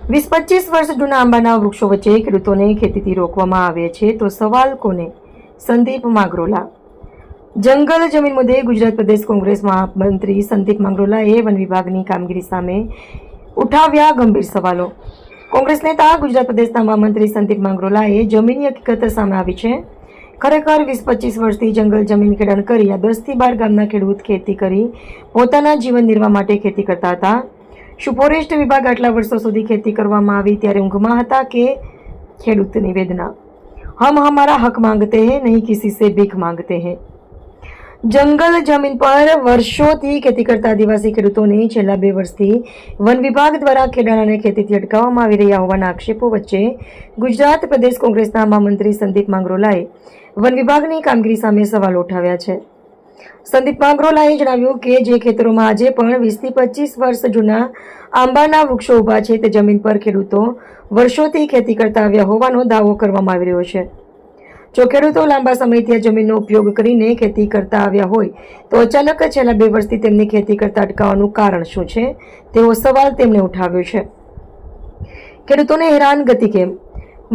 20-25 વર્ષ જૂના આંબાના વૃક્ષો વચ્ચે ખેડૂતોને ખેતીથી રોકવામાં આવે છે તો સવાલ કોને? સંદીપ માંગરોલા. જંગલ જમીન મુદ્દે ગુજરાત પ્રદેશ કોંગ્રેસ મહામંત્રી સંદીપ માંગરોલાએ વન વિભાગની કામગીરી સામે ઉઠાવ્યા ગંભીર સવાલો. કોંગ્રેસ નેતા ગુજરાત પ્રદેશના મહામંત્રી સંદીપ માંગરોલાએ જમીનની હકીકત સામે આવી છે. ખરેખર 20-25 વર્ષથી જંગલ જમીન ખેડાણ કરી આ 10 થી 12 ગામના ખેડૂત ખેતી કરી પોતાના જીવન નિર્વાહ માટે ખેતી કરતા હતા. શું ફોરેસ્ટ વિભાગ આટલા વર્ષો સુધી ખેતી કરવામાં આવી ત્યારે ઊંઘમાં હતા કે ખેડૂતની વેદના? હમ હમારા હક માંગતે हैं, नहीं किसी से भीख માંગતે हैं. જંગલ જમીન પર વર્ષોથી ખેતી કરતા આદિવાસી ખેડૂતોને છેલ્લા 2 વર્ષથી વન વિભાગ દ્વારા ખેડાણ અને ખેતીથી અટકાવવામાં આવી રહ્યા હોવાના આક્ષેપો વચ્ચે ગુજરાત પ્રદેશ કોંગ્રેસના મહામંત્રી સંદીપ માંગરોલાએ વન વિભાગની કામગીરી સામે સવાલો ઉઠાવ્યા છે. સંદીપ માંગરોલાએ જણાવ્યું કે જે ખેતરોમાં આજે પણ 20 થી 25 વર્ષ જૂના આંબાના વૃક્ષો ઊભા છે તે જમીન પર ખેડૂતો વર્ષોથી ખેતી કરતા આવ્યા હોવાનો દાવો કરવામાં આવી રહ્યો છે. જો ખેડૂતો લાંબા સમયથી આ જમીનનો ઉપયોગ કરીને ખેતી કરતા આવ્યા હોય તો અચાનક છેલ્લા 2 વર્ષથી તેમની ખેતી કરતા અટકાવવાનું કારણ શું છે તેવો સવાલ તેમણે ઉઠાવ્યો છે. ખેડૂતોને હેરાનગતિ કેમ?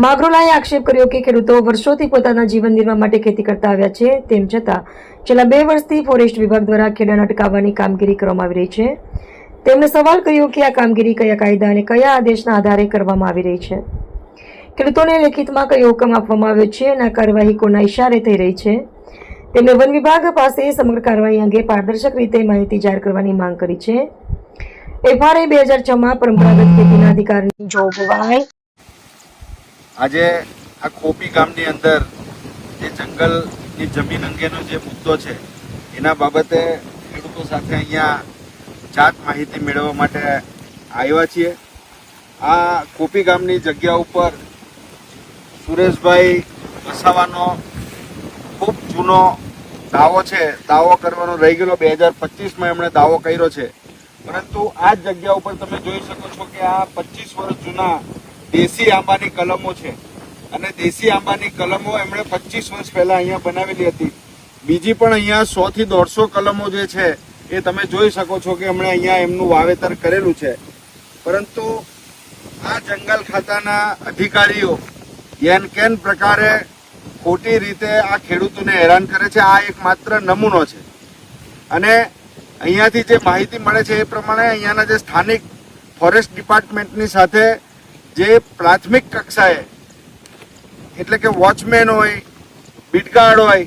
માંગરોલાએ આક્ષેપ કર્યો કે ખેડૂતો વર્ષોથી પોતાના જીવન નિર્વાહ માટે ખેતી કરતા આવ્યા છે, તેમ છતાં છેલ્લા 2 વર્ષથી ફોરેસ્ટ વિભાગ દ્વારા ખેડાણ અટકાવવાની કામગીરી કરવામાં આવી રહી છે. તેમણે સવાલ કર્યો કે આ કામગીરી કયા કાયદા અને કયા આદેશના આધારે કરવામાં આવી રહી છે? ખેડૂતોને લેખિતમાં કયો હુકમ આપવામાં આવ્યો છે અને આ કાર્યવાહી કોના ઇશારે થઈ રહી છે? તેમણે વન વિભાગ પાસે સમગ્ર કાર્યવાહી અંગે પારદર્શક રીતે માહિતી જાહેર કરવાની માંગ કરી છે. FRA 2006માં પરંપરાગત ખેતીના અધિકારની જોગવાઈ. આજે આ કોપી ગામની અંદર જે જંગલની જમીન અંગેનો જે મુદ્દો છે એના બાબતે ખેડૂતો સાથે અહીંયા જાત માહિતી મેળવવા માટે આવ્યા છીએ. આ કોપી ગામની જગ્યા ઉપર સુરેશભાઈ વસાવાનો ખૂબ જૂનો દાવો છે. દાવો કરવાનો રહી ગયેલો 2025માં એમણે દાવો કર્યો છે. પરંતુ આ જ જગ્યા ઉપર તમે જોઈ શકો છો કે આ 25 વર્ષ જૂના દેશી આંબાની કલમો છે અને દેશી આંબાની કલમો એમણે 25 વર્ષ પહેલા અહીંયા બનાવેલી હતી. બીજી પણ અહીંયા 100 થી 150 કલમો જે છે એ તમે જોઈ શકો છો કે એમણે અહીંયા એમનું વાવેતર કરેલું છે. પરંતુ આ જંગલ ખાતાના અધિકારીઓ યેન કેન પ્રકારે ખોટી રીતે આ ખેડૂતોને હેરાન કરે છે. આ એક માત્ર નમૂનો છે અને અહીંયાથી જે માહિતી મળે છે એ પ્રમાણે અહીંયાના જે સ્થાનિક ફોરેસ્ટ ડિપાર્ટમેન્ટની સાથે જે પ્રાથમિક કક્ષાએ એટલે કે વોચમેન હોય, બીટગાર્ડ હોય,